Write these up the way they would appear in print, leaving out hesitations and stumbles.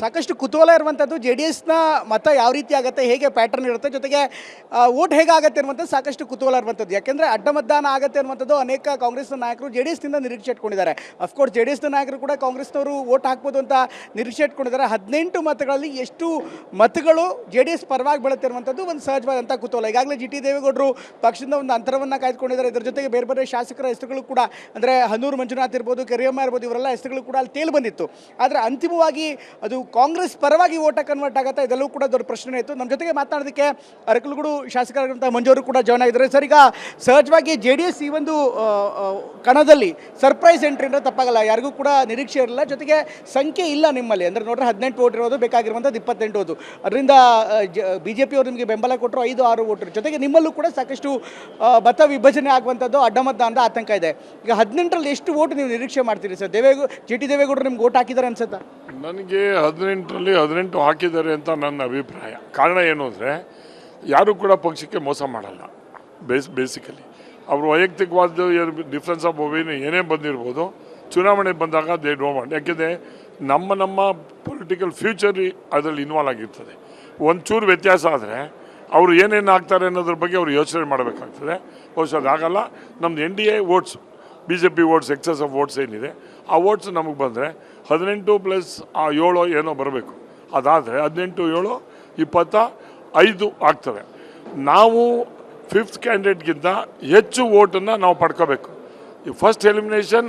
ಸಾಕಷ್ಟು ಕುತೂಹಲ ಇರುವಂಥದ್ದು ಜೆ ಡಿ ಎಸ್ನ ಮತ ಯಾವ ರೀತಿ ಆಗುತ್ತೆ, ಹೇಗೆ ಪ್ಯಾಟರ್ನ್ ಇರುತ್ತೆ, ಜೊತೆಗೆ ವೋಟ್ ಹೇಗಾಗುತ್ತೆ ಅನ್ನುವಂಥದ್ದು ಸಾಕಷ್ಟು ಕುತೂಹಲ ಇರುವಂಥದ್ದು. ಯಾಕೆಂದರೆ ಅಡ್ಡ ಮತದಾನ ಆಗುತ್ತೆ ಅನ್ನುವಂಥದ್ದು ಅನೇಕ ಕಾಂಗ್ರೆಸ್ನ ನಾಯಕರು ಜೆ ಡಿ ಎಸ್ನಿಂದ ನಿರೀಕ್ಷೆ ಇಟ್ಕೊಂಡಿದ್ದಾರೆ. ಅಫ್ಕೋರ್ಸ್ ಜೆ ಡಿ ಎಸ್ನ ನಾಯಕರು ಕೂಡ ಕಾಂಗ್ರೆಸ್ನವರು ವೋಟ್ ಹಾಕ್ಬೋದು ಅಂತ ನಿರೀಕ್ಷೆ ಇಟ್ಕೊಂಡಿದ್ದಾರೆ. 18 ಮತಗಳಲ್ಲಿ ಎಷ್ಟು ಮತಗಳು ಜೆ ಡಿ ಎಸ್ ಪರವಾಗಿ ಬೀಳುತ್ತೆ ಅನ್ನುವಂಥದ್ದು ಒಂದು ಸಹಜವಾದಂಥ ಕುತೂಹಲ. ಈಗಾಗಲೇ ಜಿ ಟಿ ದೇವೇಗೌಡರು ಪಕ್ಷದಿಂದ ಒಂದು ಅಂತರವನ್ನು ಕಾಯ್ದುಕೊಂಡಿದ್ದಾರೆ. ಇದರ ಜೊತೆಗೆ ಬೇರೆ ಬೇರೆ ಶಾಸಕರ ಹೆಸರುಗಳು ಕೂಡ, ಅಂದರೆ ಹನೂರು ಮಂಜುನಾಥ್ ಇರ್ಬೋದು, ಕರಿಯಮ್ಮ ಇರ್ಬೋದು, ಇವರೆಲ್ಲ ಹೆಸರುಗಳು ಕೂಡ ಅಲ್ಲಿ ತೇಲಿ ಬಂದಿತ್ತು. ಆದರೆ ಅಂತಿಮವಾಗಿ ಅದು ಕಾಂಗ್ರೆಸ್ ಪರವಾಗಿ ಓಟ ಕನ್ವರ್ಟ್ ಆಗುತ್ತೆ, ಇದೆಲ್ಲವೂ ಕೂಡ ದೊಡ್ಡ ಪ್ರಶ್ನೆ ಇತ್ತು. ನಮ್ಮ ಜೊತೆಗೆ ಮಾತನಾಡೋದಕ್ಕೆ ಅರಕಲಗೂಡು ಶಾಸಕರಾಗಿರುವಂಥ ಮಂಜೂರು ಕೂಡ ಜಾಯ್ನ್ ಆಗಿದ್ದಾರೆ. ಸರ್, ಈಗ ಸಹಜವಾಗಿ ಜೆ ಡಿ ಎಸ್ ಈ ಒಂದು ಕಣದಲ್ಲಿ ಸರ್ಪ್ರೈಸ್ ಎಂಟ್ರಿ ಅಂದರೆ ತಪ್ಪಾಗಲ್ಲ, ಯಾರಿಗೂ ಕೂಡ ನಿರೀಕ್ಷೆ ಇರಲಿಲ್ಲ. ಜೊತೆಗೆ ಸಂಖ್ಯೆ ಇಲ್ಲ ನಿಮ್ಮಲ್ಲಿ, ಅಂದರೆ ನೋಡ್ರೆ 18 ವೋಟ್ ಇರೋದು, ಬೇಕಾಗಿರುವಂಥದ್ದು 28 ವೋಟು. ಅದರಿಂದ ಬಿ ಜೆ ಪಿಯವರು ನಿಮಗೆ ಬೆಂಬಲ ಕೊಟ್ಟರು, 5-6 ವೋಟರು. ಜೊತೆಗೆ ನಿಮ್ಮಲ್ಲೂ ಕೂಡ ಸಾಕಷ್ಟು ಮತ ವಿಭಜನೆ ಆಗುವಂಥದ್ದು, ಅಡ್ಡ ಮತದಾನದ ಆತಂಕ ಇದೆ. ಈಗ 18ರಲ್ಲಿ ಎಷ್ಟು ವೋಟ್ ನೀವು ನಿರೀಕ್ಷೆ ಮಾಡ್ತೀರಿ ಸರ್? ಜಿ ಟಿ ದೇವೇಗೌಡರು ನಿಮ್ಗೆ ವೋಟ್ ಹಾಕಿದ್ದಾರೆ ಅನ್ಸುತ್ತಾ? ನನಗೆ 18ರಲ್ಲಿ 18 ಹಾಕಿದ್ದಾರೆ ಅಂತ ನನ್ನ ಅಭಿಪ್ರಾಯ. ಕಾರಣ ಏನು ಅಂದರೆ, ಯಾರೂ ಕೂಡ ಪಕ್ಷಕ್ಕೆ ಮೋಸ ಮಾಡಲ್ಲ. ಬೇಸಿಕಲಿ ಅವರು ವೈಯಕ್ತಿಕವಾದ ಡಿಫ್ರೆನ್ಸ್ ಆಫ್ ಒಪಿನಿಯನ್ ಏನೇ ಬಂದಿರ್ಬೋದು, ಚುನಾವಣೆ ಬಂದಾಗ ದೇ ಡೋಂಟ್ ವಾಂಟ್. ಯಾಕೆಂದರೆ ನಮ್ಮ ಪೊಲಿಟಿಕಲ್ ಫ್ಯೂಚರ್ ಅದರಲ್ಲಿ ಇನ್ವಾಲ್ವ್ ಆಗಿರ್ತದೆ. ಒಂಚೂರು ವ್ಯತ್ಯಾಸ ಆದರೆ ಅವರು ಏನೇನು ಆಗ್ತಾರೆ ಅನ್ನೋದ್ರ ಬಗ್ಗೆ ಅವರು ಯೋಚನೆ ಮಾಡಬೇಕಾಗ್ತದೆ. ಬಹುಶಃ ಅದಾಗಲ್ಲ. ನಮ್ಮದು NDA votes, B J P votes, excess of votes ಏನಿದೆ ಆ ವೋಟ್ಸ್ ನಮಗೆ ಬಂದರೆ 18 ಪ್ಲಸ್ 7 ಏನೋ ಬರಬೇಕು. ಅದಾದರೆ 18, 7, 25 ಆಗ್ತವೆ. ನಾವು 5th ಕ್ಯಾಂಡಿಡೇಟ್ಗಿಂತ ಹೆಚ್ಚು ವೋಟನ್ನು ನಾವು ಪಡ್ಕೋಬೇಕು. ಈ ಫಸ್ಟ್ ಎಲಿಮಿನೇಷನ್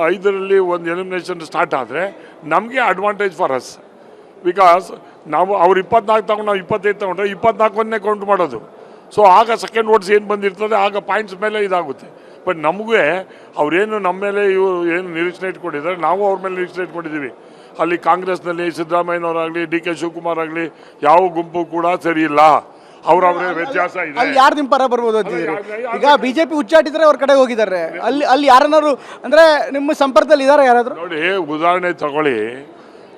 5ರಲ್ಲಿ ಒಂದು ಎಲಿಮಿನೇಷನ್ ಸ್ಟಾರ್ಟ್ ಆದರೆ ನಮಗೆ ಅಡ್ವಾಂಟೇಜ್ ಫಾರ್ ಅಸ್. ಬಿಕಾಸ್ ನಾವು ಅವ್ರು 24 ತಗೊಂಡು ನಾವು 25 ತೊಗೊಂಡ್ರೆ 24ನೇ ಕೌಂಟ್ ಮಾಡೋದು. ಸೊ ಆಗ ಸೆಕೆಂಡ್ ವೋಟ್ಸ್ ಏನು ಬಂದಿರ್ತದೆ ಆಗ ಪಾಯಿಂಟ್ಸ್ ಮೇಲೆ ಇದಾಗುತ್ತೆ. ಬಟ್ ನಮಗೂ ಅವರೇನು ನಮ್ಮ ಮೇಲೆ ಇವರು ಏನು ನಿರೀಕ್ಷೆ ಇಟ್ಕೊಂಡಿದ್ದಾರೆ, ನಾವು ಅವ್ರ ಮೇಲೆ ನಿರೀಕ್ಷೆ ಇಟ್ಕೊಂಡಿದ್ದೀವಿ. ಅಲ್ಲಿ ಕಾಂಗ್ರೆಸ್ನಲ್ಲಿ ಸಿದ್ದರಾಮಯ್ಯನವರಾಗಲಿ, ಡಿ ಕೆ ಶಿವಕುಮಾರ್ ಆಗಲಿ, ಯಾವ ಗುಂಪು ಕೂಡ ಸರಿ ಇಲ್ಲ. ಅವರವರೇ ವ್ಯತ್ಯಾಸ ಇದೆ. ಅಲ್ಲಿ ಯಾರು ನಿಮ್ಮ ಪರ ಬರ್ಬೋದು ಅಂತಿದ್ದೀರಿ? ಈಗ ಬಿಜೆಪಿ ಉಚ್ಚಾಟಿದ್ರೆ ಅವ್ರ ಕಡೆ ಹೋಗಿದ್ದಾರೆ. ಅಲ್ಲಿ ಯಾರನ್ನಾರು ಅಂದರೆ ನಿಮ್ಮ ಸಂಪರ್ಕದಲ್ಲಿ ಇದ್ದಾರೆ ಯಾರಾದರೂ? ನೋಡಿ, ಉದಾಹರಣೆ ತಗೊಳ್ಳಿ.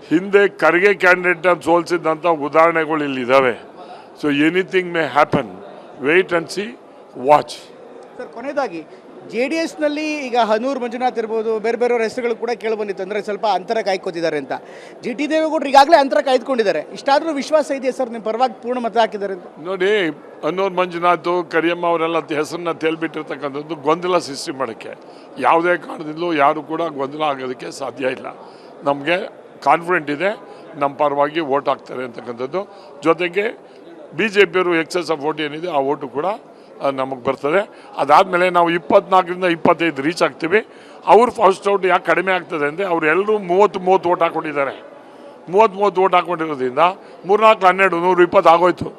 ಹಿಂದೆ ಖರ್ಗೆ ಕ್ಯಾಂಡಿಡೇಟ್ ಅಂತ ಸೋಲ್ಸಿದ್ದಂಥ ಉದಾಹರಣೆಗಳು ಇಲ್ಲಿದ್ದಾವೆ. So anything may happen. Wait and see, watch. Sir, ಕೊನೆಯದಾಗಿ ಜೆ ಡಿ ಎಸ್ನಲ್ಲಿ ಈಗ ಹನೂರು ಮಂಜುನಾಥ್ ಇರ್ಬೋದು, ಬೇರೆ ಬೇರೆಯವ್ರ ಹೆಸರುಗಳು ಕೂಡ ಕೇಳಿಬಂದಿತ್ತು, ಅಂದರೆ ಸ್ವಲ್ಪ ಅಂತರ ಕಾಯ್ಕೋತಿದ್ದಾರೆ ಅಂತ. ಜಿ ಟಿ ದೇವೇಗೌಡರು ಈಗಾಗಲೇ ಅಂತರ ಕಾಯ್ದುಕೊಂಡಿದ್ದಾರೆ. ಇಷ್ಟಾದರೂ ವಿಶ್ವಾಸ ಇದೆಯಾ ಸರ್ ನಿಮ್ಮ ಪರವಾಗಿ ಪೂರ್ಣ ಮತ ಹಾಕಿದ್ದಾರೆ ಅಂತ? ನೋಡಿ, ಹನೂರು ಮಂಜುನಾಥ್, ಕರಿಯಮ್ಮ ಅವರೆಲ್ಲ ಹೆಸರನ್ನ ತೇಲ್ಬಿಟ್ಟಿರ್ತಕ್ಕಂಥದ್ದು ಗೊಂದಲ ಸೃಷ್ಟಿ ಮಾಡೋಕ್ಕೆ. ಯಾವುದೇ ಕಾರಣದಿಂದಲೂ ಯಾರು ಕೂಡ ಗೊಂದಲ ಆಗೋದಕ್ಕೆ ಸಾಧ್ಯ ಇಲ್ಲ. ನಮಗೆ ಕಾನ್ಫಿಡೆಂಟ್ ಇದೆ ನಮ್ಮ ಪರವಾಗಿ ವೋಟ್ ಹಾಕ್ತಾರೆ ಅಂತಕ್ಕಂಥದ್ದು. ಜೊತೆಗೆ ಬಿ ಜೆ ಪಿಯವರು ಎಕ್ಸಸ್ ಆಫ್ ವೋಟ್ ಏನಿದೆ ಆ ವೋಟು ಕೂಡ ನಮಗೆ ಬರ್ತದೆ. ಅದಾದಮೇಲೆ ನಾವು 24ರಿಂದ 25 ರೀಚ್ ಆಗ್ತೀವಿ. ಅವ್ರು ಫಸ್ಟ್ ಔಟ್ ಯಾಕೆ ಕಡಿಮೆ ಆಗ್ತದೆ ಅಂದರೆ, ಅವ್ರು ಎಲ್ಲರೂ 30 ವೋಟ್ ಹಾಕ್ಕೊಂಡಿದ್ದಾರೆ. 30 ವೋಟ್ ಹಾಕ್ಕೊಂಡಿರೋದ್ರಿಂದ 3, 4, 12, 120 ಆಗೋಯ್ತು.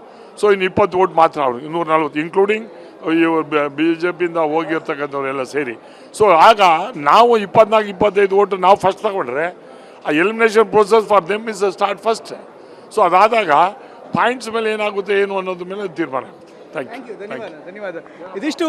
ಸೊ ಇನ್ನು 20 ವೋಟ್ ಮಾತ್ರ ಅವರು 240, ಇನ್ಕ್ಲೂಡಿಂಗ್ ಬಿ ಜೆ ಪಿಯಿಂದ ಹೋಗಿರ್ತಕ್ಕಂಥವ್ರೆಲ್ಲ ಸೇರಿ. ಸೊ ಆಗ ನಾವು 24, 25 ವೋಟು ನಾವು ಫಸ್ಟ್ ತಗೊಂಡ್ರೆ ಆ elimination process for them is start first. So ಅದಾದಾಗ ಪಾಯಿಂಟ್ಸ್ ಮೇಲೆ ಏನಾಗುತ್ತೆ ಏನು ಅನ್ನೋದ್ರ ಮೇಲೆ ತೀರ್ಮಾನ ಆಗುತ್ತೆ. ಥ್ಯಾಂಕ್ ಯು, ಧನ್ಯವಾದ. ಇದಿಷ್ಟು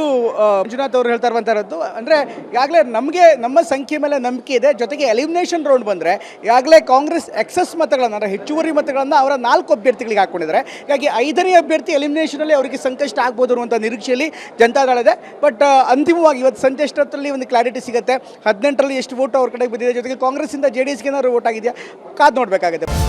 ಮಂಜುನಾಥ್ ಅವರು ಹೇಳ್ತಾ ಇರುವಂಥದ್ದು. ಅಂದರೆ ಈಗಾಗಲೇ ನಮಗೆ ನಮ್ಮ ಸಂಖ್ಯೆ ಮೇಲೆ ನಂಬಿಕೆ ಇದೆ. ಜೊತೆಗೆ ಎಲಿಮಿನೇಷನ್ ರೌಂಡ್ ಬಂದರೆ ಈಗಾಗಲೇ ಕಾಂಗ್ರೆಸ್ ಎಕ್ಸಸ್ ಮತಗಳನ್ನು, ಅಂದರೆ ಹೆಚ್ಚುವರಿ ಮತಗಳನ್ನು ಅವರ 4 ಅಭ್ಯರ್ಥಿಗಳಿಗೆ ಹಾಕ್ಕೊಂಡಿದ್ದಾರೆ. ಹೀಗಾಗಿ 5ನೇ ಅಭ್ಯರ್ಥಿ ಎಲಿಮಿನೇಷನಲ್ಲಿ ಅವರಿಗೆ ಸಂಕಷ್ಟ ಆಗ್ಬೋದು ಅನ್ನುವಂಥ ನಿರೀಕ್ಷೆಯಲ್ಲಿ ಜನತಾದಳ ಇದೆ. ಬಟ್ ಅಂತಿಮವಾಗಿ ಇವತ್ತು ಸಂಜೆ ಅಷ್ಟೊತ್ತಲ್ಲಿ ಒಂದು ಕ್ಲಾರಿಟಿ ಸಿಗುತ್ತೆ. 18ರಲ್ಲಿ ಎಷ್ಟು ವೋಟ್ ಅವ್ರ ಕಡೆಗೆ ಬಂದಿದೆ, ಜೊತೆಗೆ ಕಾಂಗ್ರೆಸ್ಸಿಂದ ಜೆ ಡಿ ಎಸ್ಗೆ ಏನಾದ್ರು ವೋಟ್ ಆಗಿದೆಯಾ, ಕಾದು ನೋಡಬೇಕಾಗುತ್ತೆ.